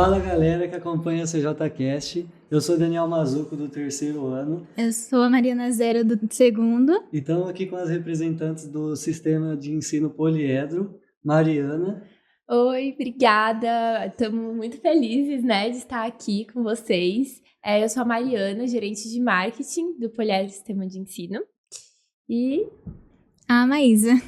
Fala galera que acompanha o CJCast, eu sou Daniel Mazuco do terceiro ano Eu sou a Mariana Zero do segundo. e estamos aqui com as representantes do Sistema de Ensino Poliedro, Mariana. Oi, obrigada. Estamos muito felizes, né, de estar aqui com vocês. Eu sou a Mariana, gerente de marketing do Poliedro Sistema de Ensino. E A Maísa.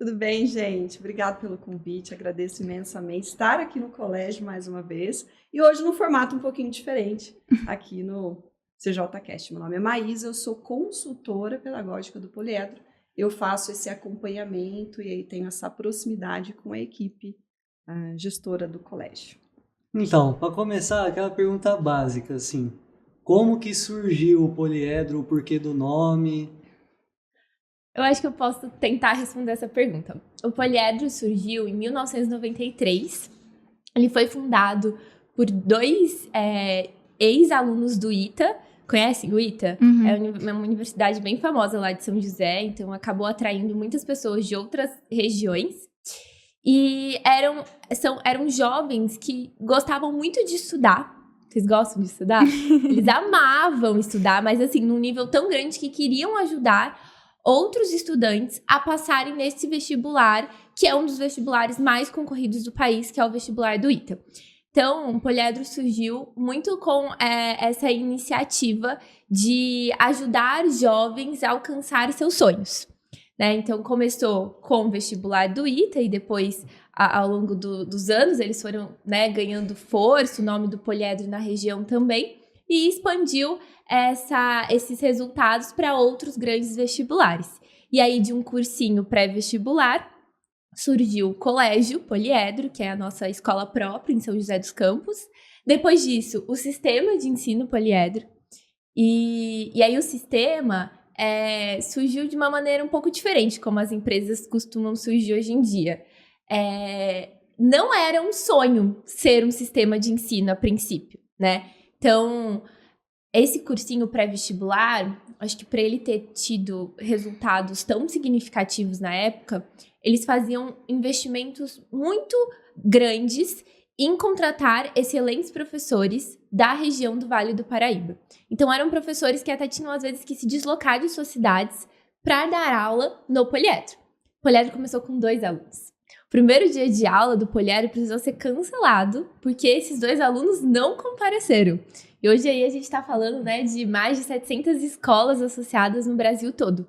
Tudo bem, gente? Obrigada pelo convite, agradeço imensamente estar aqui no colégio mais uma vez e hoje num formato um pouquinho diferente aqui no CJCast. Meu nome é Maísa, eu sou consultora pedagógica do Poliedro, eu faço esse acompanhamento e aí tenho essa proximidade com a equipe gestora do colégio. Então, para começar, aquela pergunta básica, assim, como que surgiu o Poliedro, o porquê do nome? eu acho que eu posso tentar responder essa pergunta. O Poliedro surgiu em 1993. Ele foi fundado por dois ex-alunos do ITA. Conhecem o ITA? Uhum. É uma universidade bem famosa lá de São José, então acabou atraindo muitas pessoas de outras regiões. E eram jovens que gostavam muito de estudar. Vocês gostam de estudar? Eles amavam estudar, mas assim, num nível tão grande que queriam ajudar outros estudantes a passarem nesse vestibular, que é um dos vestibulares mais concorridos do país, que é o vestibular do ITA. Então, o Poliedro surgiu muito com essa iniciativa de ajudar jovens a alcançar seus sonhos, né? Então, começou com o vestibular do ITA e depois, ao longo dos anos, eles foram, né, ganhando força, o nome do Poliedro na região também, e expandiu esses resultados para outros grandes vestibulares. E aí, de um cursinho pré-vestibular, surgiu o Colégio Poliedro, que é a nossa escola própria em São José dos Campos. Depois disso, o Sistema de Ensino Poliedro. E aí o sistema surgiu de uma maneira um pouco diferente, como as empresas costumam surgir hoje em dia. Não era um sonho ser um sistema de ensino a princípio, né? Então, esse cursinho pré-vestibular, acho que para ele ter tido resultados tão significativos na época, eles faziam investimentos muito grandes em contratar excelentes professores da região do Vale do Paraíba. Então, eram professores que até tinham, às vezes, que se deslocar de suas cidades para dar aula no Poliedro. O Poliedro começou com 2 alunos. O primeiro dia de aula do Poliedro precisou ser cancelado porque esses 2 alunos não compareceram. E hoje aí a gente está falando, né, de mais de 700 escolas associadas no Brasil todo.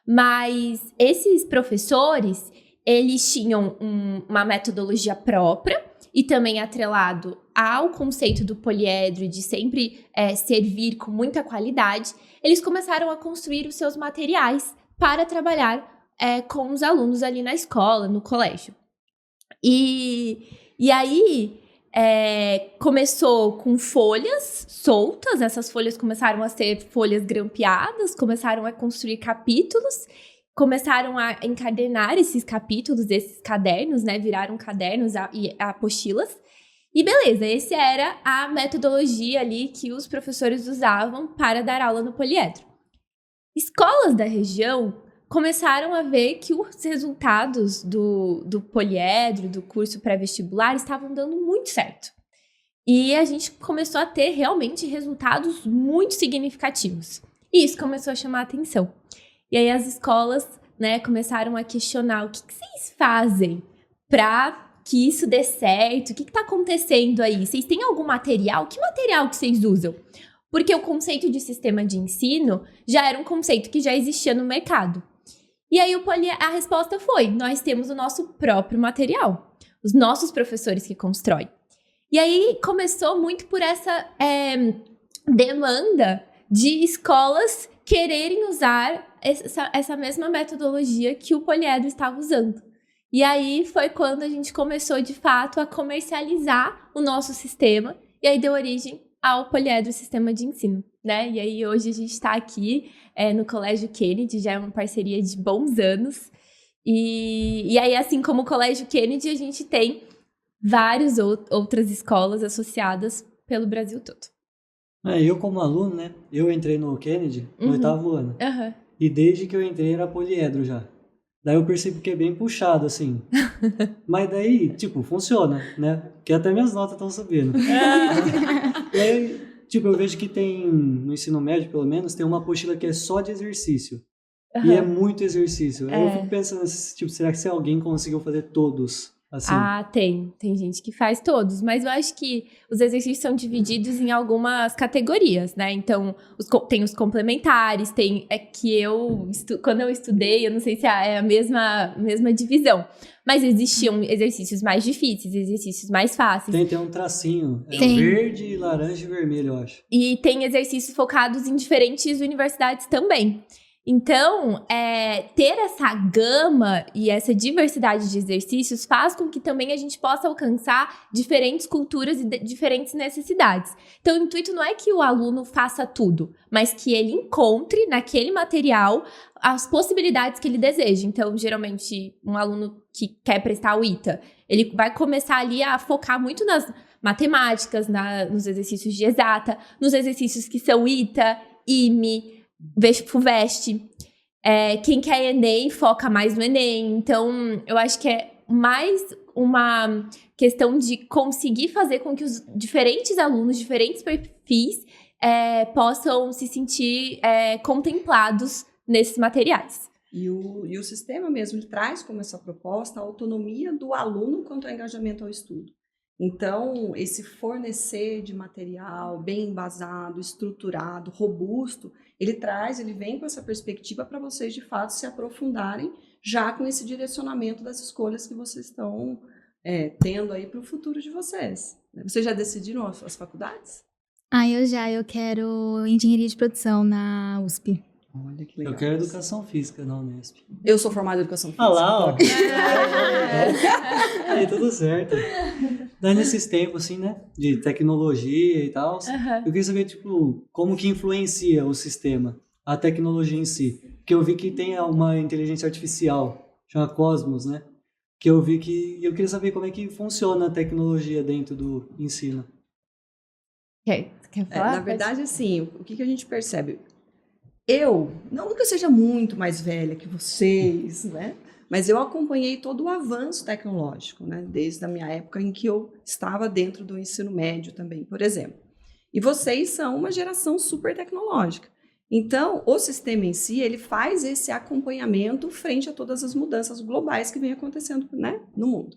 Mas esses professores, eles tinham uma metodologia própria e também atrelado ao conceito do poliedro de sempre servir com muita qualidade, eles começaram a construir os seus materiais para trabalhar com os alunos ali na escola, no colégio. E aí começou com folhas soltas, essas folhas começaram a ser folhas grampeadas, começaram a construir capítulos, começaram a encadernar esses capítulos, esses cadernos, né, viraram cadernos e apostilas. E beleza, essa era a metodologia ali que os professores usavam para dar aula no Poliedro. Escolas da região começaram a ver que os resultados do Poliedro, do curso pré-vestibular, estavam dando muito certo. E a gente começou a ter realmente resultados muito significativos. E isso começou a chamar a atenção. E aí as escolas, né, começaram a questionar o que vocês fazem para que isso dê certo? O que está acontecendo aí? Vocês têm algum material? Que material que vocês usam? Porque o conceito de sistema de ensino já era um conceito que já existia no mercado. E aí a resposta foi, nós temos o nosso próprio material, os nossos professores que constroem. E aí começou muito por essa demanda de escolas quererem usar essa mesma metodologia que o Poliedro estava usando. E aí foi quando a gente começou, de fato, a comercializar o nosso sistema, e aí deu origem ao Poliedro Sistema de Ensino, né? E aí hoje a gente está aqui no Colégio Kennedy, já é uma parceria de bons anos. E aí, assim como o Colégio Kennedy, a gente tem várias outras escolas associadas pelo Brasil todo. Eu como aluno, né, eu entrei no Kennedy no 8º ano. Uhum. E desde que eu entrei era Poliedro já. Daí eu percebo que é bem puxado, assim. Mas daí, tipo, funciona, né? Porque até minhas notas estão subindo. E aí, tipo, eu vejo que tem, no ensino médio, pelo menos, tem uma apostila que é só de exercício. E é muito exercício. Aí eu fico pensando, tipo, será que se alguém conseguiu fazer todos, assim? Ah, tem gente que faz todos, mas eu acho que os exercícios são divididos em algumas categorias, né? Então, tem os complementares, quando eu estudei, eu não sei se é a mesma divisão, mas existiam exercícios mais difíceis, exercícios mais fáceis. Tem um tracinho, Tem. verde, laranja e vermelho, eu acho. E tem exercícios focados em diferentes universidades também. Então, ter essa gama e essa diversidade de exercícios faz com que também a gente possa alcançar diferentes culturas e diferentes necessidades. Então, o intuito não é que o aluno faça tudo, mas que ele encontre naquele material as possibilidades que ele deseja. Então, geralmente, um aluno que quer prestar o ITA, ele vai começar ali a focar muito nas matemáticas, nos exercícios de exata, nos exercícios que são ITA, IME, FUVEST. Quem quer Enem foca mais no Enem. Então, eu acho que é mais uma questão de conseguir fazer com que os diferentes alunos, diferentes perfis, possam se sentir contemplados nesses materiais. E o sistema mesmo traz como essa proposta a autonomia do aluno quanto ao engajamento ao estudo. Então, esse fornecer de material bem embasado, estruturado, robusto, ele vem com essa perspectiva para vocês, de fato, se aprofundarem já com esse direcionamento das escolhas que vocês estão tendo aí para o futuro de vocês. Vocês já decidiram as faculdades? Eu quero engenharia de produção na USP. Olha que legal. Eu quero educação física na Unesp. Eu sou formada em educação física. Ah lá, ó. Aí, tudo certo. Daí nesses tempos, assim, né, de tecnologia e tal, eu queria saber, tipo, como que influencia o sistema, a tecnologia em si. Porque eu vi que tem uma inteligência artificial, chama Cosmos, né? Que eu vi que... eu queria saber como é que funciona a tecnologia dentro do ensino. Quer falar? Na verdade, assim, o que a gente percebe? Não que eu seja muito mais velha que vocês, né? Mas eu acompanhei todo o avanço tecnológico, né? Desde a minha época em que eu estava dentro do ensino médio também, por exemplo. E vocês são uma geração super tecnológica. Então, o sistema em si, ele faz esse acompanhamento frente a todas as mudanças globais que vêm acontecendo, né, no mundo.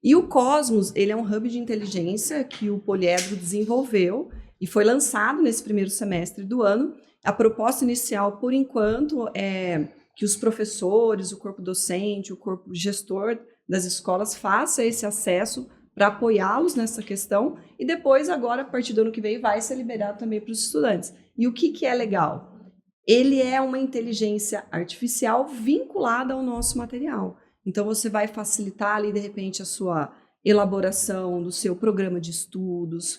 E o Cosmos, ele é um hub de inteligência que o Poliedro desenvolveu e foi lançado nesse primeiro semestre do ano. A proposta inicial, por enquanto, é que os professores, o corpo docente, o corpo gestor das escolas faça esse acesso para apoiá-los nessa questão e depois, agora, a partir do ano que vem, vai ser liberado também para os estudantes. E o que é legal? Ele é uma inteligência artificial vinculada ao nosso material. Então, você vai facilitar ali, de repente, a sua elaboração do seu programa de estudos,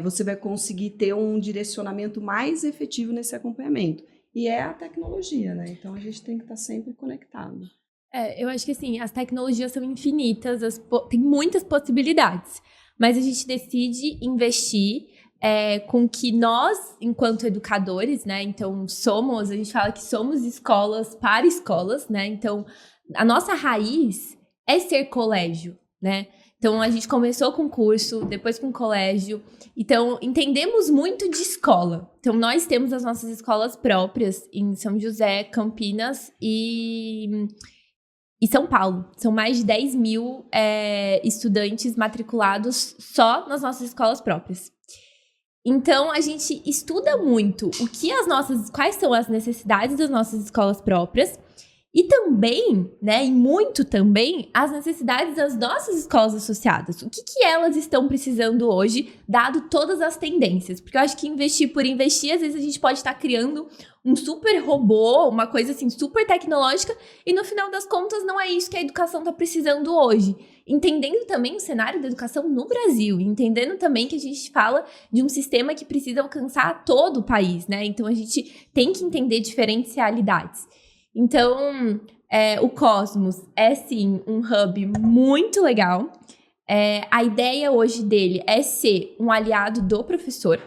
você vai conseguir ter um direcionamento mais efetivo nesse acompanhamento. E é a tecnologia, né? Então, a gente tem que estar sempre conectado. Eu acho que, assim, as tecnologias são infinitas, tem muitas possibilidades. Mas a gente decide investir com que nós, enquanto educadores, né? Então, a gente fala que somos escolas para escolas, né? Então, a nossa raiz é ser colégio, né? Então, a gente começou com curso, depois com colégio. Então, entendemos muito de escola. Então, nós temos as nossas escolas próprias em São José, Campinas e São Paulo. São mais de 10 mil estudantes matriculados só nas nossas escolas próprias. Então, a gente estuda muito quais são as necessidades das nossas escolas próprias e também, né, e muito também, as necessidades das nossas escolas associadas. O que elas estão precisando hoje, dado todas as tendências? Porque eu acho que investir por investir, às vezes a gente pode estar criando um super robô, uma coisa assim super tecnológica, e no final das contas não é isso que a educação está precisando hoje. Entendendo também o cenário da educação no Brasil, entendendo também que a gente fala de um sistema que precisa alcançar todo o país, né? Então a gente tem que entender diferentes realidades. Então, o Cosmos é, sim, um hub muito legal. A ideia hoje dele é ser um aliado do professor.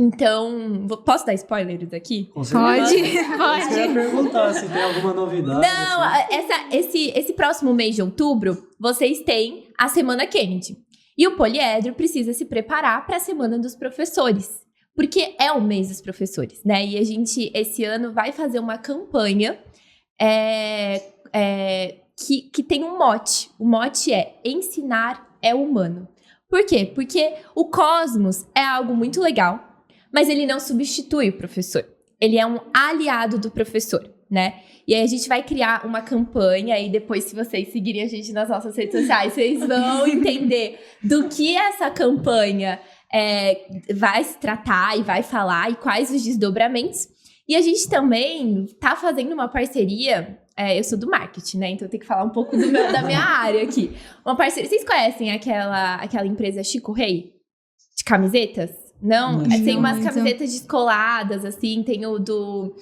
Então, posso dar spoilers aqui? Com certeza. Pode, Eu pode. queria perguntar se tem alguma novidade. Não, assim. esse próximo mês de outubro, vocês têm a Semana Kennedy. E o Poliedro precisa se preparar para a Semana dos Professores. Porque é o mês dos professores, né? E a gente, esse ano, vai fazer uma campanha que tem um mote. O mote é ensinar é humano. Por quê? Porque o Cosmos é algo muito legal, mas ele não substitui o professor. Ele é um aliado do professor, né? E aí a gente vai criar uma campanha e depois, se vocês seguirem a gente nas nossas redes sociais, vocês vão entender do que essa campanha vai se tratar e vai falar e quais os desdobramentos. E a gente também tá fazendo uma parceria. Eu sou do marketing, né? Então eu tenho que falar um pouco da minha área aqui. Uma parceria. Vocês conhecem aquela empresa Chico Rei? De camisetas? Não? Tem umas camisetas descoladas, assim. Tem o do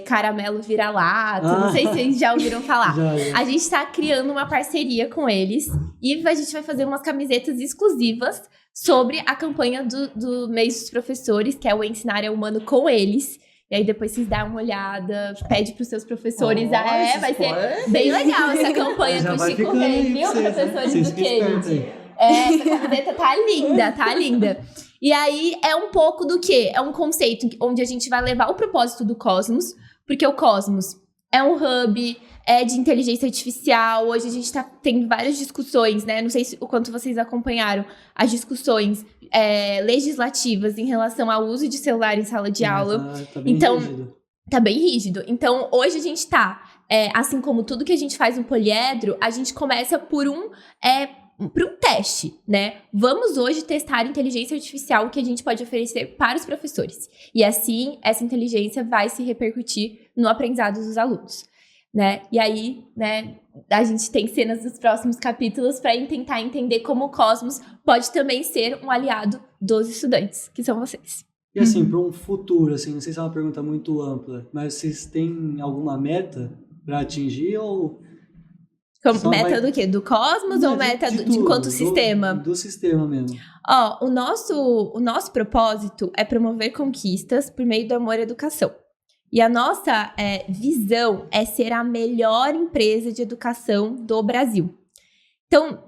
caramelo vira-lata. Não sei se vocês já ouviram falar. Já. A gente tá criando uma parceria com eles. E a gente vai fazer umas camisetas exclusivas sobre a campanha do mês dos professores, que é o Ensinar é Humano com eles. E aí depois vocês dão uma olhada, pede pros seus professores. Vai ser bem legal essa campanha do Chico Rei, viu, professores do Kennedy? Essa camiseta tá linda. E aí é um pouco do quê? É um conceito onde a gente vai levar o propósito do Cosmos, porque o Cosmos é um hub, de inteligência artificial. Hoje a gente tá tendo várias discussões, né? Não sei o quanto vocês acompanharam as discussões legislativas em relação ao uso de celular em sala de aula. Tá bem rígido. Tá bem rígido. Então, hoje a gente tá, assim como tudo que a gente faz no Poliedro, a gente começa por um teste, né? Vamos hoje testar a inteligência artificial que a gente pode oferecer para os professores. E assim, essa inteligência vai se repercutir no aprendizado dos alunos, né? E aí, né, a gente tem cenas dos próximos capítulos para tentar entender como o Cosmos pode também ser um aliado dos estudantes, que são vocês. E assim, para um futuro, assim, não sei se é uma pergunta muito ampla, mas vocês têm alguma meta para atingir ou... Meta do quê? Do Cosmos ou meta de enquanto sistema? Do sistema mesmo. O nosso propósito é promover conquistas por meio do amor à educação. E a nossa visão é ser a melhor empresa de educação do Brasil. Então,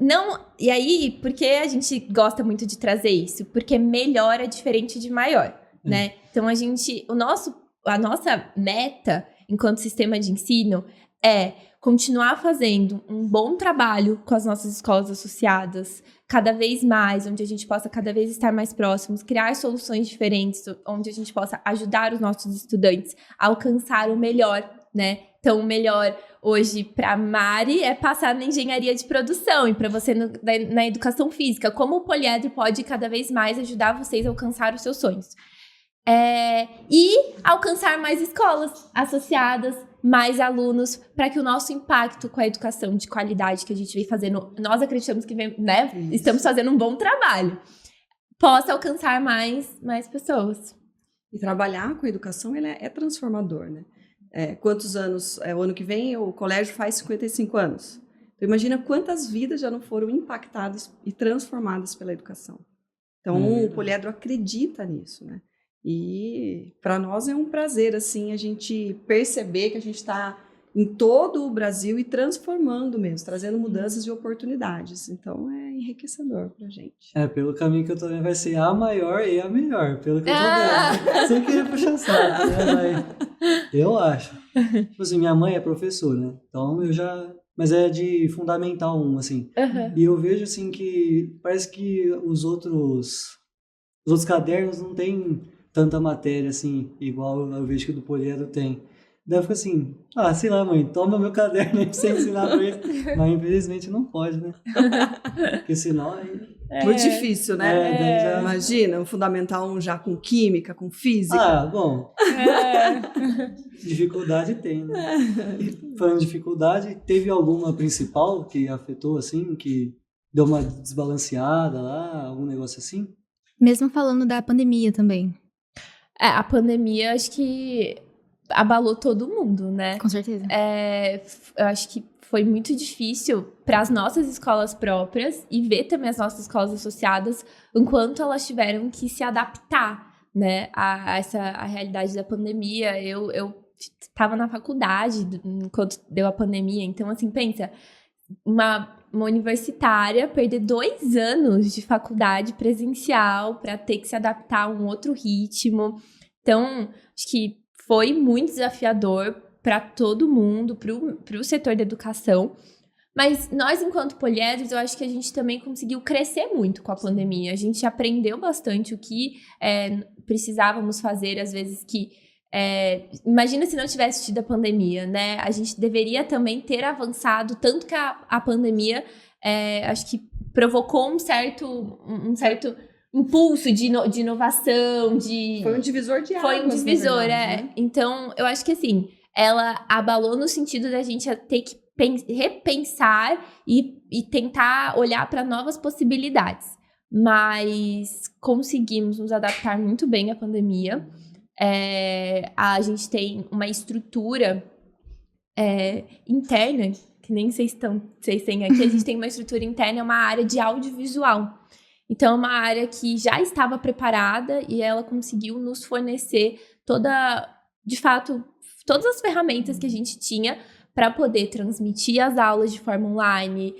e aí, por que a gente gosta muito de trazer isso? Porque melhor é diferente de maior, né? Então, a nossa meta, enquanto sistema de ensino, é continuar fazendo um bom trabalho com as nossas escolas associadas, cada vez mais, onde a gente possa cada vez estar mais próximos, criar soluções diferentes, onde a gente possa ajudar os nossos estudantes a alcançar o melhor, né? Então, o melhor hoje para a Mari é passar na engenharia de produção e para você na educação física. Como o Poliedro pode cada vez mais ajudar vocês a alcançar os seus sonhos. E alcançar mais escolas associadas, mais alunos, para que o nosso impacto com a educação de qualidade que a gente vem fazendo, nós acreditamos que estamos fazendo um bom trabalho, possa alcançar mais pessoas. E trabalhar com a educação é transformador, né? Quantos anos, o ano que vem o colégio faz 55 anos. Então imagina quantas vidas já não foram impactadas e transformadas pela educação. Então o Poliedro acredita nisso, né? E para nós é um prazer, assim, a gente perceber que a gente está em todo o Brasil e transformando mesmo, trazendo mudanças e oportunidades. Então é enriquecedor pra gente. Pelo caminho que eu tô vendo, vai ser a maior e a melhor, pelo que eu tô vendo. Sem querer puxar saco, né? Eu acho. Tipo assim, minha mãe é professora, né? Então mas é de Fundamental 1, assim. Uhum. E eu vejo, assim, que parece que os outros cadernos não tem tanta matéria, assim, igual eu vejo que o do Poliedro tem. Daí eu fico assim, sei lá, mãe, toma meu caderno aí pra você ensinar pra ele. Mas infelizmente não pode, né? Porque senão... Muito difícil, né? Já... Imagina, um Fundamental 1 já com química, com física. Bom. Dificuldade tem, né? E falando de dificuldade, teve alguma principal que afetou, assim, que deu uma desbalanceada lá, algum negócio assim? Mesmo falando da pandemia também. A pandemia, acho que abalou todo mundo, né? Com certeza. Eu acho que foi muito difícil para as nossas escolas próprias e ver também as nossas escolas associadas, enquanto elas tiveram que se adaptar né, a realidade da pandemia. Eu estava na faculdade enquanto deu a pandemia, então, assim, pensa, uma universitária perder 2 anos de faculdade presencial para ter que se adaptar a um outro ritmo. Então, acho que foi muito desafiador para todo mundo, para o setor da educação. Mas nós, enquanto poliedros, eu acho que a gente também conseguiu crescer muito com a pandemia. A gente aprendeu bastante o que precisávamos fazer, às vezes que... imagina se não tivesse tido a pandemia, né? A gente deveria também ter avançado, tanto que a pandemia, acho que provocou um certo impulso de inovação, Foi um divisor de águas, Foi um divisor, verdade, né? Então, eu acho que, assim, ela abalou no sentido da gente ter que repensar e tentar olhar para novas possibilidades. Mas conseguimos nos adaptar muito bem à pandemia. A gente tem uma estrutura interna, que nem vocês têm aqui, a gente tem uma estrutura interna, uma área de audiovisual. Então, é uma área que já estava preparada e ela conseguiu nos fornecer de fato, todas as ferramentas que a gente tinha para poder transmitir as aulas de forma online,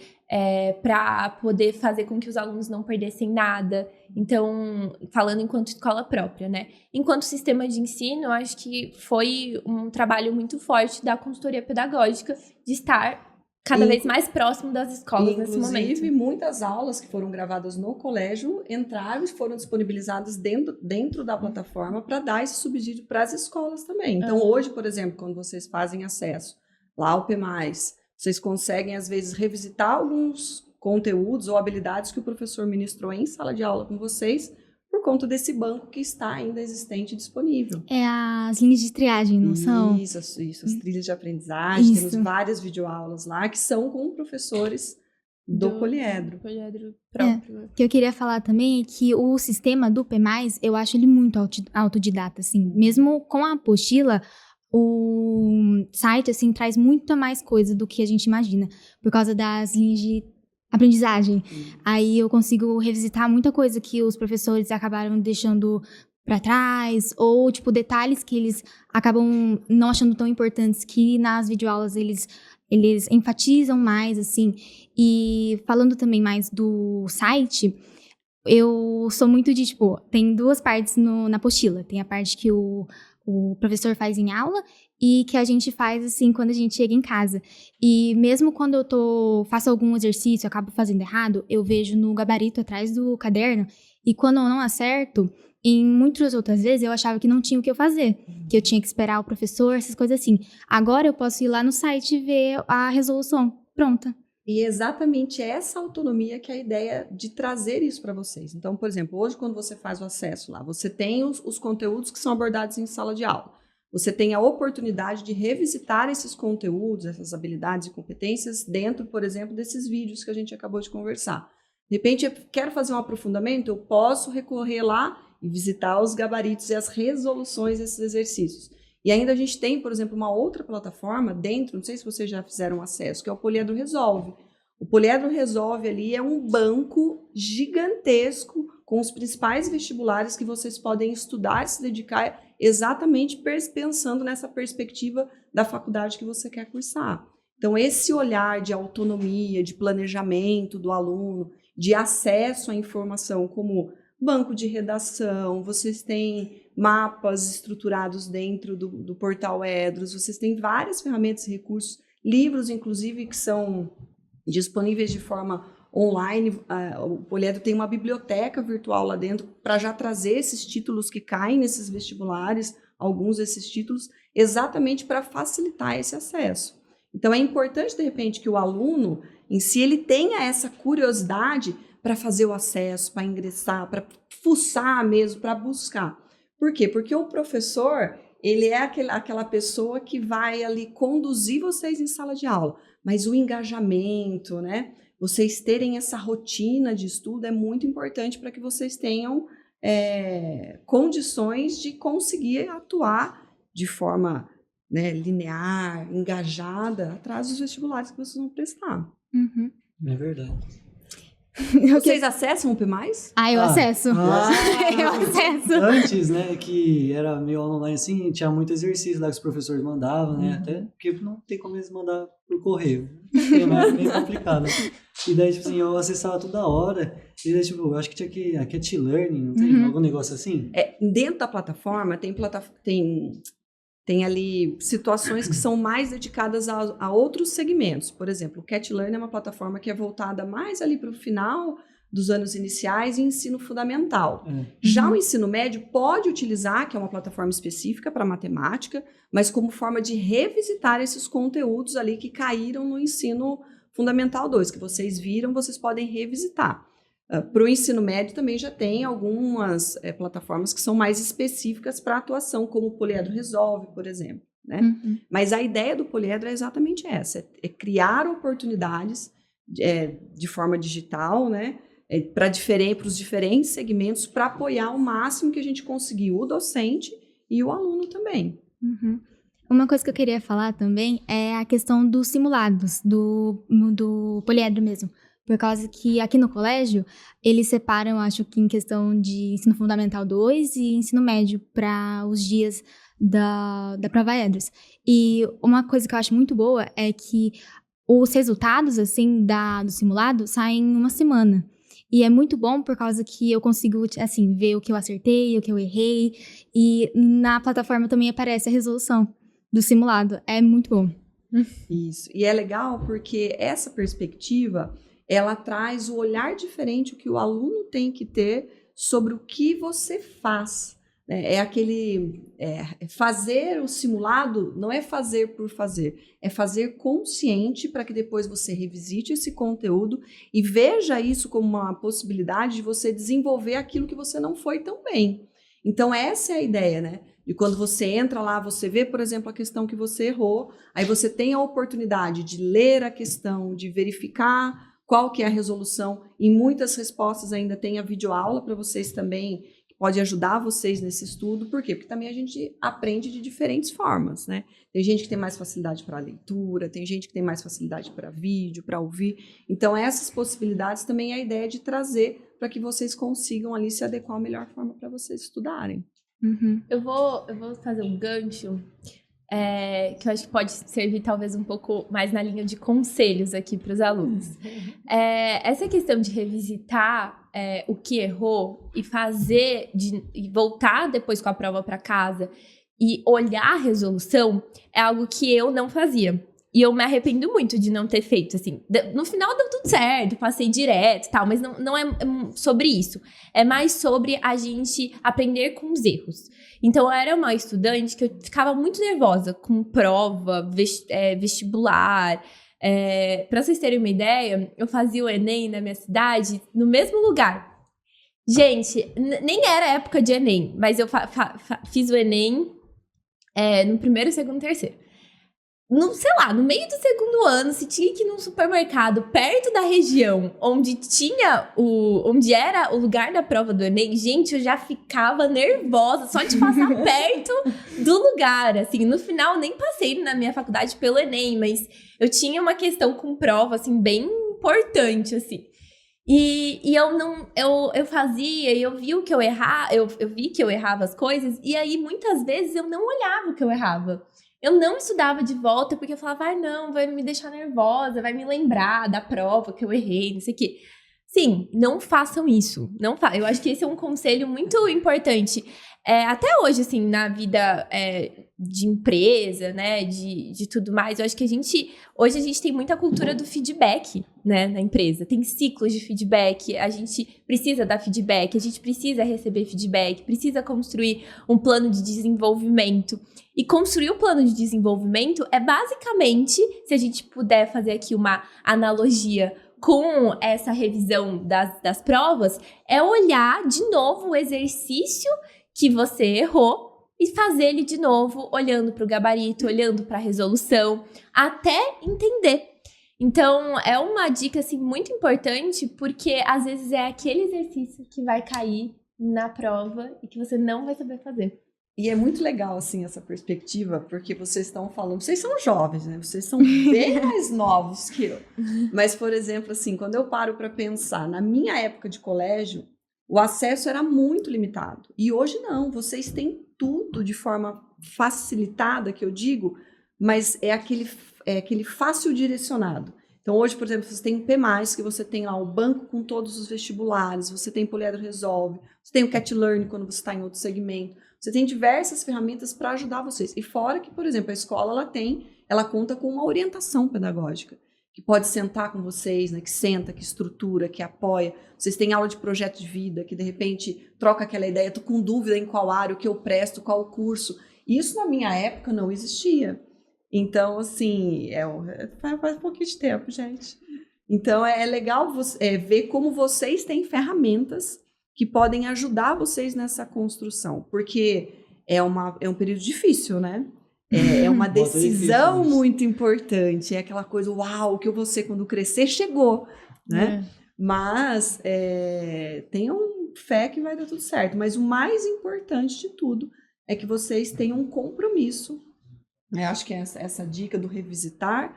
para poder fazer com que os alunos não perdessem nada. Então, falando enquanto escola própria, né? Enquanto sistema de ensino, eu acho que foi um trabalho muito forte da consultoria pedagógica de estar cada vez mais próximo das escolas nesse momento. Inclusive, muitas aulas que foram gravadas no colégio entraram e foram disponibilizadas dentro da plataforma para dar esse subsídio para as escolas também. Então, hoje, por exemplo, quando vocês fazem acesso lá ao P+, vocês conseguem, às vezes, revisitar alguns conteúdos ou habilidades que o professor ministrou em sala de aula com vocês por conta desse banco que está ainda existente e disponível. As linhas de triagem, não são? Isso, as trilhas de aprendizagem. Isso. Temos várias videoaulas lá que são com professores do poliedro. Poliedro próprio. O que eu queria falar também é que o sistema do P+, eu acho ele muito autodidata, assim. Mesmo com a apostila, o site, assim, traz muita mais coisa do que a gente imagina, por causa das linhas de aprendizagem. Aí eu consigo revisitar muita coisa que os professores acabaram deixando para trás, ou, tipo, detalhes que eles acabam não achando tão importantes, que nas videoaulas eles enfatizam mais, assim. E falando também mais do site, eu sou muito de, tipo, tem 2 partes na apostila. Tem a parte que o professor faz em aula e que a gente faz, assim, quando a gente chega em casa. E mesmo quando eu faço algum exercício, eu acabo fazendo errado, eu vejo no gabarito atrás do caderno, e quando eu não acerto, em muitas outras vezes eu achava que não tinha o que eu fazer, que eu tinha que esperar o professor, essas coisas assim. Agora eu posso ir lá no site e ver a resolução pronta. E é exatamente essa autonomia que é a ideia de trazer isso para vocês. Então, por exemplo, hoje quando você faz o acesso lá, você tem os conteúdos que são abordados em sala de aula. Você tem a oportunidade de revisitar esses conteúdos, essas habilidades e competências dentro, por exemplo, desses vídeos que a gente acabou de conversar. De repente, eu quero fazer um aprofundamento, eu posso recorrer lá e visitar os gabaritos e as resoluções desses exercícios. E ainda a gente tem, por exemplo, uma outra plataforma dentro, não sei se vocês já fizeram acesso, que é o Poliedro Resolve. O Poliedro Resolve ali é um banco gigantesco com os principais vestibulares que vocês podem estudar e se dedicar exatamente pensando nessa perspectiva da faculdade que você quer cursar. Então, esse olhar de autonomia, de planejamento do aluno, de acesso à informação como banco de redação, vocês têm mapas estruturados dentro do portal Edros, vocês têm várias ferramentas e recursos, livros, inclusive, que são disponíveis de forma online. O Poliedro tem uma biblioteca virtual lá dentro para já trazer esses títulos que caem nesses vestibulares, alguns desses títulos, exatamente para facilitar esse acesso. Então, é importante, de repente, que o aluno, em si, ele tenha essa curiosidade para fazer o acesso, para ingressar, para fuçar mesmo, para buscar. Por quê? Porque o professor, ele é aquela pessoa que vai ali conduzir vocês em sala de aula, mas o engajamento, né? Vocês terem essa rotina de estudo é muito importante para que vocês tenham condições de conseguir atuar de forma, né, linear, engajada, atrás dos vestibulares que vocês vão prestar. Uhum. É verdade. Vocês acessam o P+? Eu acesso. Eu acesso. Antes, né, que era meio online assim, tinha muito exercício lá que os professores mandavam, né? Até porque não tem como eles mandar por correio. É meio complicado. E daí, tipo assim, eu acessava toda hora. E daí, tipo, eu acho que tinha que a Cat Learning, não tem algum negócio assim? Dentro da plataforma, tem ali situações que são mais dedicadas a outros segmentos. Por exemplo, o Cat Learn é uma plataforma que é voltada mais ali para o final dos anos iniciais e ensino fundamental. Já o ensino médio pode utilizar, que é uma plataforma específica para matemática, mas como forma de revisitar esses conteúdos ali que caíram no ensino fundamental 2, que vocês viram, vocês podem revisitar. Para o ensino médio também já tem algumas plataformas que são mais específicas para atuação, como o Poliedro Resolve, por exemplo. Né? Mas a ideia do Poliedro é exatamente essa, é criar oportunidades de forma digital, né? Para os diferentes segmentos, para apoiar o máximo que a gente conseguir o docente e o aluno também. Uma coisa que eu queria falar também é a questão dos simulados, do Poliedro mesmo. Por causa que aqui no colégio, eles separam, acho que em questão de ensino fundamental 2 e ensino médio para os dias da prova EDROS. E uma coisa que eu acho muito boa é que os resultados, assim, do simulado saem em uma semana. E é muito bom por causa que eu consigo, assim, ver o que eu acertei, o que eu errei. E na plataforma também aparece a resolução do simulado. É muito bom. Isso. E é legal porque essa perspectiva, ela traz o olhar diferente que o aluno tem que ter sobre o que você faz. Fazer o simulado não é fazer por fazer, é fazer consciente para que depois você revisite esse conteúdo e veja isso como uma possibilidade de você desenvolver aquilo que você não foi tão bem. Então, essa é a ideia, né? E quando você entra lá, você vê, por exemplo, a questão que você errou, aí você tem a oportunidade de ler a questão, de verificar qual que é a resolução. Em muitas respostas ainda tem a videoaula para vocês também, que pode ajudar vocês nesse estudo. Por quê? Porque também a gente aprende de diferentes formas, né? Tem gente que tem mais facilidade para leitura, tem gente que tem mais facilidade para vídeo, para ouvir. Então, essas possibilidades também é a ideia de trazer para que vocês consigam ali se adequar à melhor forma para vocês estudarem. Eu vou fazer um gancho que eu acho que pode servir talvez um pouco mais na linha de conselhos aqui para os alunos. Essa questão de revisitar o que errou e e voltar depois com a prova para casa e olhar a resolução é algo que eu não fazia. E eu me arrependo muito de não ter feito, assim. No final deu tudo certo, passei direto e tal, mas não é sobre isso. É mais sobre a gente aprender com os erros. Então, eu era uma estudante que eu ficava muito nervosa com prova, vestibular. Pra vocês terem uma ideia, eu fazia o Enem na minha cidade no mesmo lugar. Gente, nem era época de Enem, mas eu fiz o Enem no primeiro, segundo, terceiro. No meio do segundo ano, se tinha que ir num supermercado perto da região onde era o lugar da prova do Enem, gente, eu já ficava nervosa só de passar perto do lugar, assim. No final, nem passei na minha faculdade pelo Enem, mas eu tinha uma questão com prova, assim, bem importante, assim. E eu fazia, e eu vi o que eu errava, eu vi que eu errava as coisas, e aí muitas vezes eu não olhava o que eu errava. Eu não estudava de volta porque eu falava, não, vai me deixar nervosa, vai me lembrar da prova que eu errei, não sei o quê. Sim, não façam isso. Eu acho que esse é um conselho muito importante. Até hoje, assim, na vida de empresa, né, de tudo mais, eu acho que hoje a gente tem muita cultura do feedback, né, na empresa. Tem ciclos de feedback, a gente precisa dar feedback, a gente precisa receber feedback, precisa construir um plano de desenvolvimento. E construir o plano de desenvolvimento é basicamente, se a gente puder fazer aqui uma analogia com essa revisão das provas, é olhar de novo o exercício que você errou e fazer ele de novo, olhando para o gabarito, olhando para a resolução, até entender. Então, é uma dica, assim, muito importante, porque às vezes é aquele exercício que vai cair na prova e que você não vai saber fazer. E é muito legal, assim, essa perspectiva, porque vocês estão falando... Vocês são jovens, né? Vocês são bem mais novos que eu. Mas, por exemplo, assim, quando eu paro para pensar, na minha época de colégio, o acesso era muito limitado. E hoje não, vocês têm tudo de forma facilitada, que eu digo, mas é aquele fácil direcionado. Então, hoje, por exemplo, você tem o P+, que você tem lá o banco com todos os vestibulares, você tem Poliedro Resolve, você tem o Cat Learn quando você está em outro segmento. Você tem diversas ferramentas para ajudar vocês. E fora que, por exemplo, a escola ela conta com uma orientação pedagógica, que pode sentar com vocês, né, que senta, que estrutura, que apoia. Vocês têm aula de projeto de vida, que de repente troca aquela ideia, estou com dúvida em qual área, o que eu presto, qual o curso. Isso na minha época não existia. Então, assim, faz um pouquinho de tempo, gente. Então, é legal ver como vocês têm ferramentas que podem ajudar vocês nessa construção, porque é um período difícil, né? É uma decisão muito importante, é aquela coisa, uau, o que eu vou ser quando crescer chegou, né? Mas tenham fé que vai dar tudo certo, mas o mais importante de tudo é que vocês tenham um compromisso. Eu acho que essa dica do revisitar,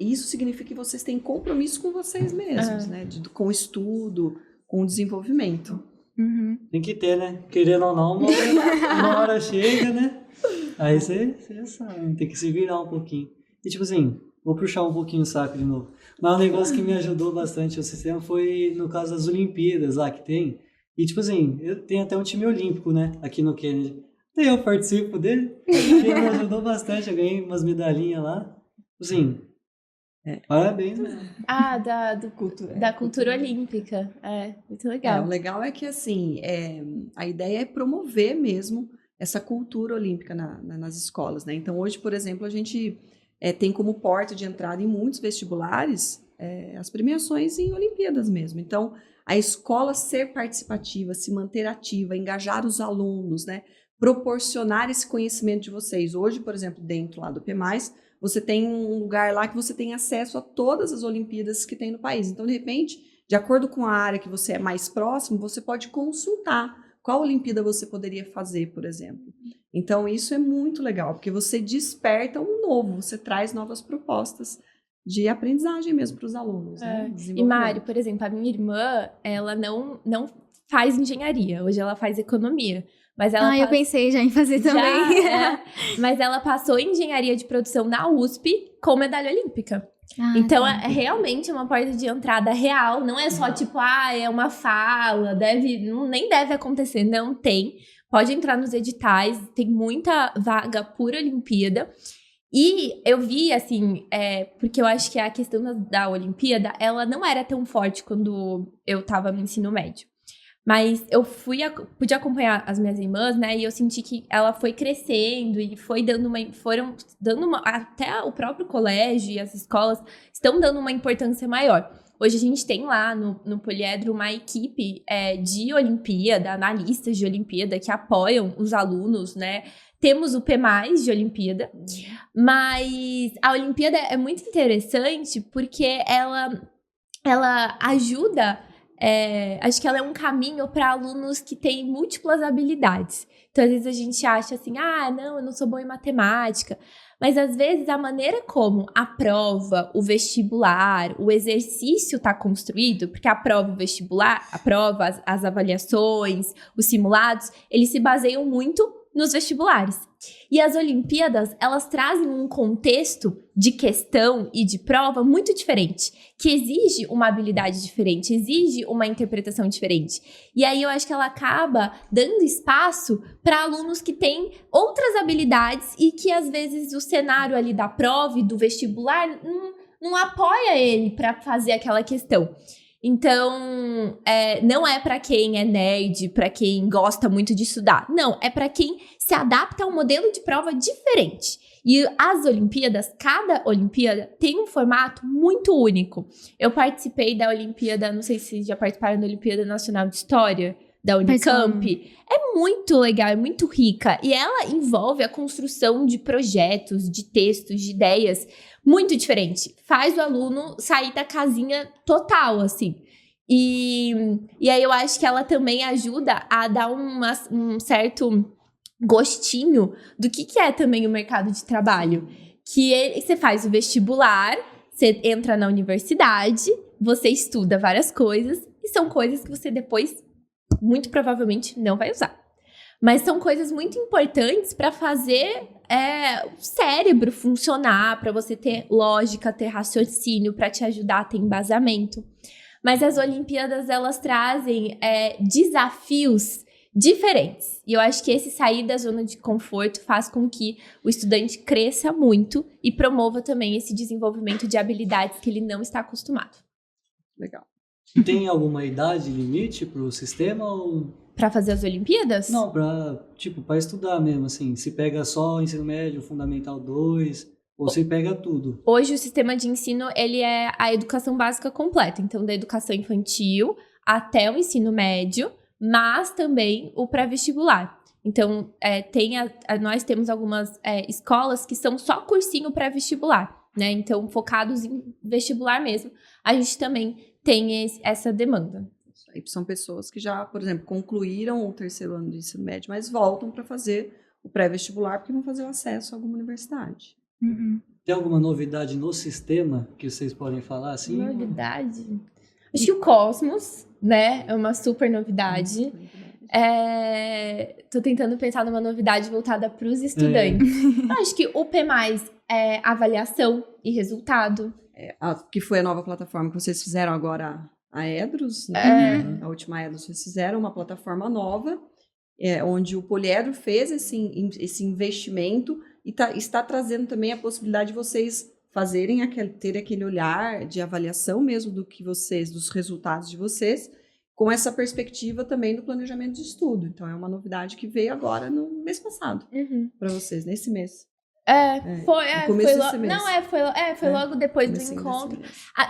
isso significa que vocês têm compromisso com vocês mesmos, né? Com o estudo, com o desenvolvimento. Uhum. Tem que ter, né? Querendo ou não, uma hora chega, né? Aí você sabe, tem que se virar um pouquinho. E tipo assim, vou puxar um pouquinho o saco de novo. Mas um negócio que me ajudou bastante no sistema foi no caso das Olimpíadas lá que tem. E tipo assim, eu tenho até um time olímpico, né? Aqui no Kennedy. Daí eu participo dele. E me ajudou bastante, eu ganhei umas medalhinhas lá. Assim... Parabéns, né? Da cultura olímpica. Muito legal. O legal é que, assim, a ideia é promover mesmo essa cultura olímpica nas escolas, né? Então, hoje, por exemplo, a gente tem como porta de entrada em muitos vestibulares as premiações em Olimpíadas mesmo. Então, a escola ser participativa, se manter ativa, engajar os alunos, né? Proporcionar esse conhecimento de vocês. Hoje, por exemplo, dentro lá do P+, você tem um lugar lá que você tem acesso a todas as Olimpíadas que tem no país. Então, de repente, de acordo com a área que você é mais próximo, você pode consultar qual Olimpíada você poderia fazer, por exemplo. Então, isso é muito legal, porque você desperta um novo, você traz novas propostas de aprendizagem mesmo para os alunos. Né? E, Mari, por exemplo, a minha irmã, ela não faz engenharia, hoje ela faz economia. Mas ela eu pensei já em fazer também. Mas ela passou em engenharia de produção na USP com medalha olímpica. Então, é realmente uma porta de entrada real. Não é só tipo, é uma fala, nem deve acontecer. Não tem. Pode entrar nos editais, tem muita vaga por Olimpíada. E eu vi, assim, porque eu acho que a questão da Olimpíada, ela não era tão forte quando eu tava no ensino médio. Mas eu pude acompanhar as minhas irmãs, né? E eu senti que ela foi crescendo e foram dando uma... Até o próprio colégio e as escolas estão dando uma importância maior. Hoje a gente tem lá no Poliedro uma equipe de Olimpíada, analistas de Olimpíada que apoiam os alunos, né? Temos o P+, de Olimpíada. Mas a Olimpíada é muito interessante porque ela ajuda... acho que ela é um caminho para alunos que têm múltiplas habilidades. Então, às vezes a gente acha assim, não, eu não sou boa em matemática. Mas, às vezes, a maneira como a prova, o vestibular, o exercício está construído, porque a prova, o vestibular, as avaliações, os simulados, eles se baseiam muito nos vestibulares. E as Olimpíadas, elas trazem um contexto de questão e de prova muito diferente, que exige uma habilidade diferente, exige uma interpretação diferente. E aí eu acho que ela acaba dando espaço para alunos que têm outras habilidades e que às vezes o cenário ali da prova e do vestibular não apoia ele para fazer aquela questão. Então, não é para quem é nerd, para quem gosta muito de estudar. Não, é para quem se adapta a um modelo de prova diferente. E as Olimpíadas, cada Olimpíada tem um formato muito único. Eu participei da Olimpíada, não sei se já participaram da Olimpíada Nacional de História, da Unicamp. É muito legal, é muito rica. E ela envolve a construção de projetos, de textos, de ideias muito diferente. Faz o aluno sair da casinha total, assim. E aí eu acho que ela também ajuda a dar um certo gostinho do que é também o mercado de trabalho. Que você faz o vestibular, você entra na universidade, você estuda várias coisas, e são coisas que você depois, muito provavelmente, não vai usar. Mas são coisas muito importantes para fazer o cérebro funcionar, para você ter lógica, ter raciocínio, para te ajudar a ter embasamento. Mas as Olimpíadas, elas trazem desafios diferentes. E eu acho que esse sair da zona de conforto faz com que o estudante cresça muito e promova também esse desenvolvimento de habilidades que ele não está acostumado. Legal. E tem alguma idade limite pro sistema ou... Para fazer as Olimpíadas? Não, para estudar mesmo, assim. Se pega só ensino médio, fundamental 2, ou se pega tudo. Hoje o sistema de ensino, ele é a educação básica completa. Então, da educação infantil até o ensino médio, mas também o pré-vestibular. Então, nós temos algumas escolas que são só cursinho pré-vestibular, né? Então, focados em vestibular mesmo. A gente também tem essa demanda. Aí são pessoas que já, por exemplo, concluíram o 3º ano do ensino médio, mas voltam para fazer o pré-vestibular porque vão fazer o acesso a alguma universidade. Uhum. Tem alguma novidade no sistema que vocês podem falar, assim? Novidade? Acho que o Cosmos, né? É uma super novidade. Tô tentando pensar numa novidade voltada para os estudantes. Acho que o P+, é avaliação e resultado. Que foi a nova plataforma que vocês fizeram agora, a Edros, né? A última Edros, vocês fizeram uma plataforma nova, onde o Poliedro fez esse investimento e está trazendo também a possibilidade de vocês fazerem ter aquele olhar de avaliação mesmo dos resultados de vocês, com essa perspectiva também do planejamento de estudo. Então, é uma novidade que veio agora no mês passado, para vocês, nesse mês. Foi logo depois do encontro.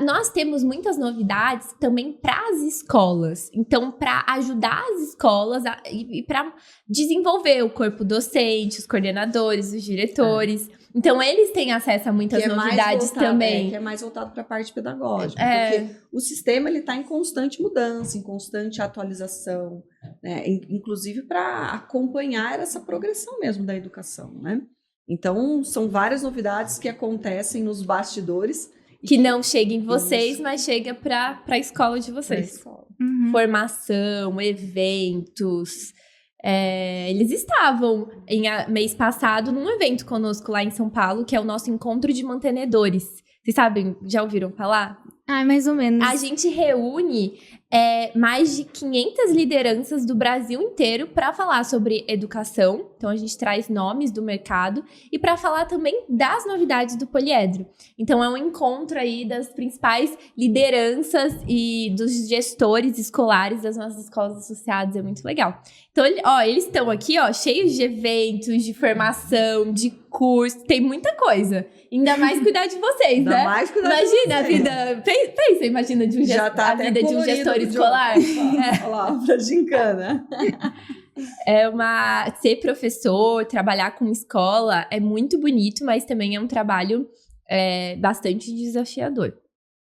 Nós temos muitas novidades também para as escolas. Então, para ajudar as escolas e para desenvolver o corpo docente, os coordenadores, os diretores. Então, eles têm acesso a muitas novidades também. Que é mais voltado para a parte pedagógica. Porque o sistema está em constante mudança, em constante atualização, né? Inclusive para acompanhar essa progressão mesmo da educação, né? Então, são várias novidades que acontecem nos bastidores. Que não chega em vocês, mas chega para a escola de vocês. Uhum. Formação, eventos. Eles estavam, mês passado, num evento conosco lá em São Paulo, que é o nosso encontro de mantenedores. Vocês sabem, já ouviram falar? Mais ou menos. A gente reúne mais de 500 lideranças do Brasil inteiro para falar sobre educação. Então, a gente traz nomes do mercado e para falar também das novidades do Poliedro. Então, é um encontro aí das principais lideranças e dos gestores escolares das nossas escolas associadas. É muito legal. Então, eles estão aqui, cheios de eventos, de formação, de curso. Tem muita coisa. Ainda mais cuidar de vocês, Ainda né? mais cuidar Imagina de vocês. a vida... Imagina de a vida de um gestor escolar. Olha lá, pra gincana. Ser professor, trabalhar com escola é muito bonito, mas também é um trabalho bastante desafiador.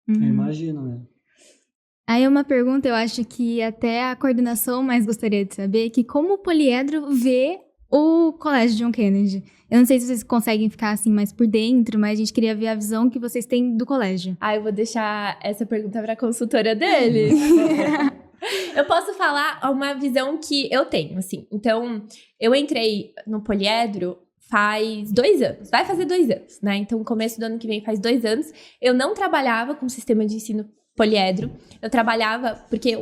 Eu imagino, né? Aí uma pergunta, eu acho que até a coordenação mais gostaria de saber, que como o Poliedro vê o Colégio John Kennedy? Eu não sei se vocês conseguem ficar assim mais por dentro, mas a gente queria ver a visão que vocês têm do colégio. Eu vou deixar essa pergunta para a consultora deles. Eu posso falar uma visão que eu tenho, assim. Então, eu entrei no Poliedro faz 2 anos. Vai fazer 2 anos, né? Então, no começo do ano que vem faz 2 anos. Eu não trabalhava com o sistema de ensino Poliedro. Eu trabalhava porque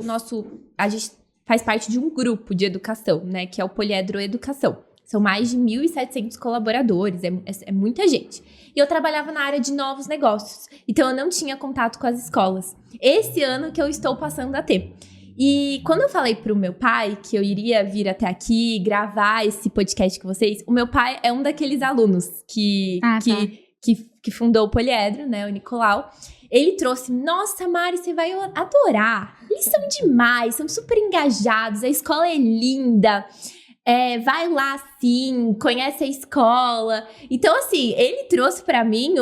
a gente faz parte de um grupo de educação, né? Que é o Poliedro Educação. São mais de 1.700 colaboradores, é muita gente. E eu trabalhava na área de novos negócios. Então, eu não tinha contato com as escolas. Esse ano que eu estou passando a ter. E quando eu falei pro meu pai que eu iria vir até aqui, gravar esse podcast com vocês, o meu pai é um daqueles alunos que fundou o Poliedro, né? O Nicolau. Ele trouxe, nossa, Mari, você vai adorar. Eles são demais, são super engajados, a escola é linda. Vai lá, sim, conhece a escola. Então, assim, ele trouxe pra mim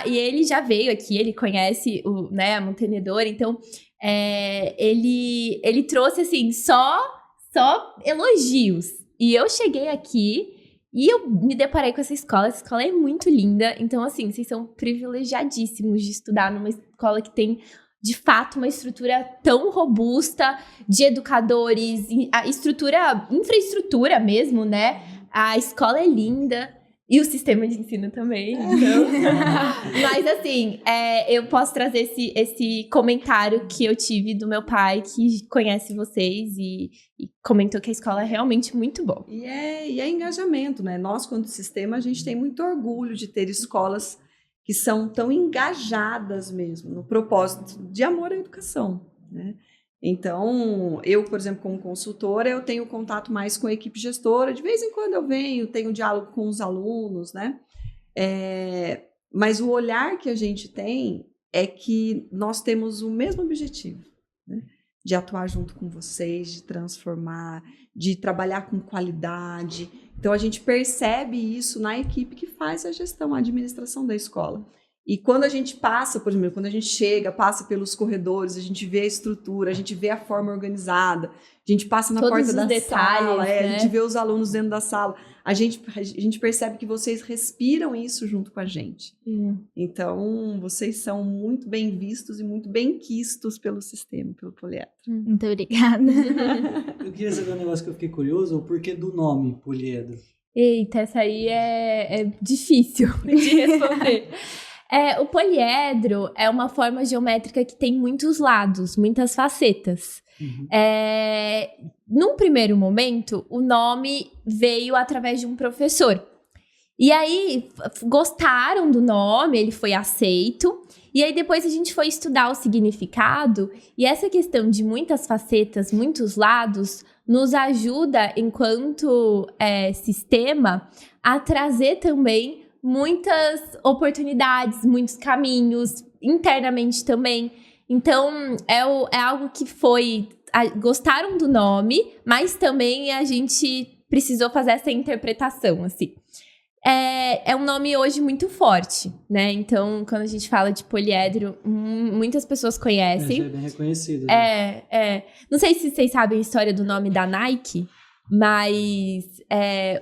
e ele já veio aqui, ele conhece a mantenedora. Então, ele trouxe, assim, só elogios. E eu cheguei aqui e eu me deparei com essa escola é muito linda. Então, assim, vocês são privilegiadíssimos de estudar numa escola que tem, de fato, uma estrutura tão robusta de educadores, a infraestrutura mesmo, né? A escola é linda. E o sistema de ensino também, então... Mas, assim, eu posso trazer esse comentário que eu tive do meu pai, que conhece vocês e comentou que a escola é realmente muito boa. E é engajamento, né? Nós, quanto sistema, a gente tem muito orgulho de ter escolas que são tão engajadas mesmo no propósito de amor à educação, né? Então, eu, por exemplo, como consultora, eu tenho contato mais com a equipe gestora. De vez em quando eu venho, tenho diálogo com os alunos, né? Mas o olhar que a gente tem é que nós temos o mesmo objetivo, né? De atuar junto com vocês, de transformar, de trabalhar com qualidade. Então, a gente percebe isso na equipe que faz a gestão, a administração da escola. E quando a gente passa, por exemplo, quando a gente chega, passa pelos corredores, a gente vê a estrutura, a gente vê a forma organizada, a gente passa na porta da sala, né? A gente vê os alunos dentro da sala, a gente percebe que vocês respiram isso junto com a gente. Então, vocês são muito bem vistos e muito bem quistos pelo sistema, pelo Poliedro. Muito obrigada. Eu queria saber um negócio que eu fiquei curioso, o porquê do nome Poliedro. Eita, essa aí é difícil de responder. O poliedro é uma forma geométrica que tem muitos lados, muitas facetas. Num primeiro momento, o nome veio através de um professor. E aí, gostaram do nome, ele foi aceito. E aí, depois a gente foi estudar o significado. E essa questão de muitas facetas, muitos lados, nos ajuda, enquanto sistema, a trazer também muitas oportunidades, muitos caminhos, internamente também. Então, é algo que gostaram do nome, mas também a gente precisou fazer essa interpretação, assim. É um nome hoje muito forte, né? Então, quando a gente fala de poliedro, muitas pessoas conhecem. Já é bem reconhecido. Né? Não sei se vocês sabem a história do nome da Nike, mas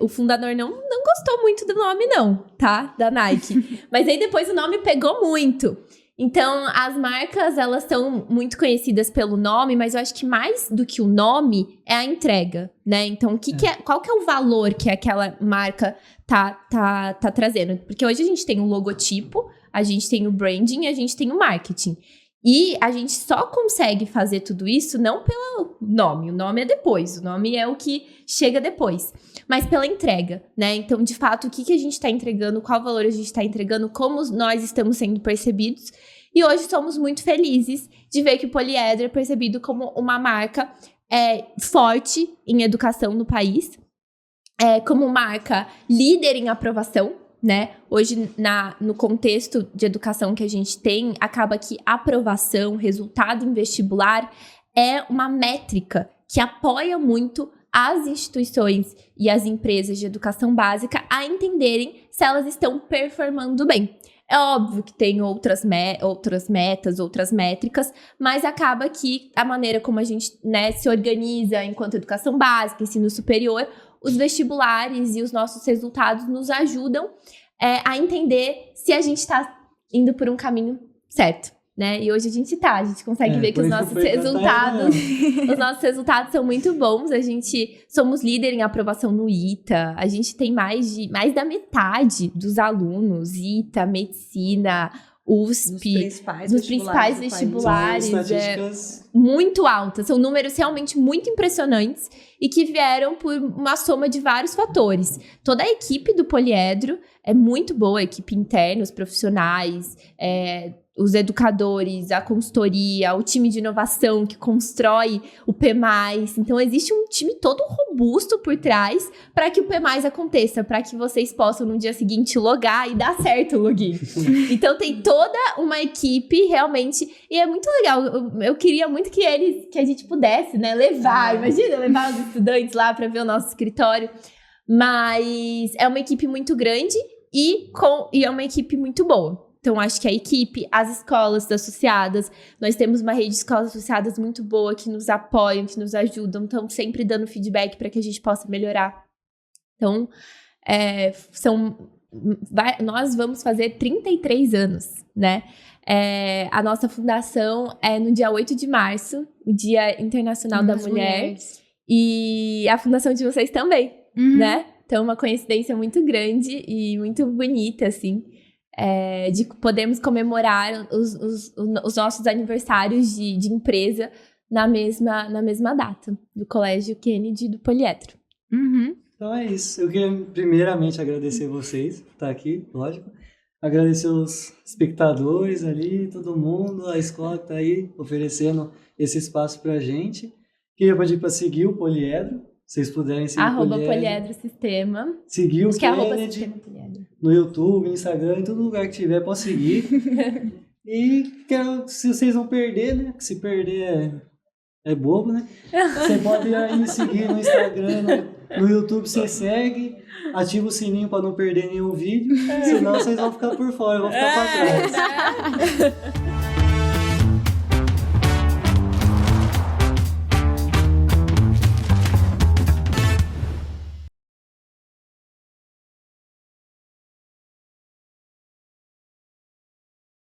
o fundador não gostou muito do nome, não, tá? Da Nike. Mas aí depois o nome pegou muito. Então, as marcas, elas são muito conhecidas pelo nome, mas eu acho que mais do que o nome é a entrega, né? Então, qual que é o valor que aquela marca tá trazendo? Porque hoje a gente tem um logotipo, a gente tem o branding, a gente tem o marketing. E a gente só consegue fazer tudo isso não pelo nome. O nome é depois, o nome é o que chega depois. Mas pela entrega, né? Então, de fato, o que a gente está entregando, qual valor a gente está entregando, como nós estamos sendo percebidos. E hoje somos muito felizes de ver que o Poliedro é percebido como uma marca forte em educação no país, como marca líder em aprovação, né? Hoje, no contexto de educação que a gente tem, acaba que aprovação, resultado em vestibular, é uma métrica que apoia muito as instituições e as empresas de educação básica a entenderem se elas estão performando bem. É óbvio que tem outras metas, outras métricas, mas acaba que a maneira como a gente, né, se organiza enquanto educação básica, ensino superior, os vestibulares e os nossos resultados nos ajudam a entender se a gente está indo por um caminho certo, né? E hoje a gente consegue ver que os nossos resultados são muito bons. A gente somos líder em aprovação no ITA, a gente tem mais da metade dos alunos, ITA, medicina, USP, nos principais vestibulares, muito altas. São números realmente muito impressionantes e que vieram por uma soma de vários fatores. Toda a equipe do Poliedro é muito boa, a equipe interna, os profissionais, os educadores, a consultoria, o time de inovação que constrói o P+. Então, existe um time todo robusto por trás para que o P+, aconteça, para que vocês possam, no dia seguinte, logar e dar certo o login. Então, tem toda uma equipe, realmente, e é muito legal. Eu queria muito que a gente pudesse, né, imagina, levar os estudantes lá para ver o nosso escritório. Mas é uma equipe muito grande e é uma equipe muito boa. Então, acho que a equipe, as escolas associadas, nós temos uma rede de escolas associadas muito boa, que nos apoiam, que nos ajudam, estão sempre dando feedback para que a gente possa melhorar Então, nós vamos fazer 33 anos, né? A nossa fundação é no dia 8 de março, o Dia Internacional da Mulher. E a fundação de vocês também, né? Então, uma coincidência muito grande e muito bonita, assim, de podermos comemorar os nossos aniversários de empresa na mesma data, do Colégio Kennedy do Poliedro. Então é isso. Eu queria primeiramente agradecer vocês por estar aqui, lógico. Agradecer os espectadores ali, todo mundo, a escola que está aí oferecendo esse espaço pra gente. Queria pedir para seguir o Poliedro, se vocês puderem seguir o Poliedro Sistema. Seguir o Kennedy Sistema Poliedro. No YouTube, no Instagram, em todo lugar que tiver, pode seguir. E se vocês não perder, né? Se perder é bobo, né? Você pode aí me seguir no Instagram, no YouTube você segue, ativa o sininho para não perder nenhum vídeo, senão vocês vão ficar por fora, vão ficar para trás.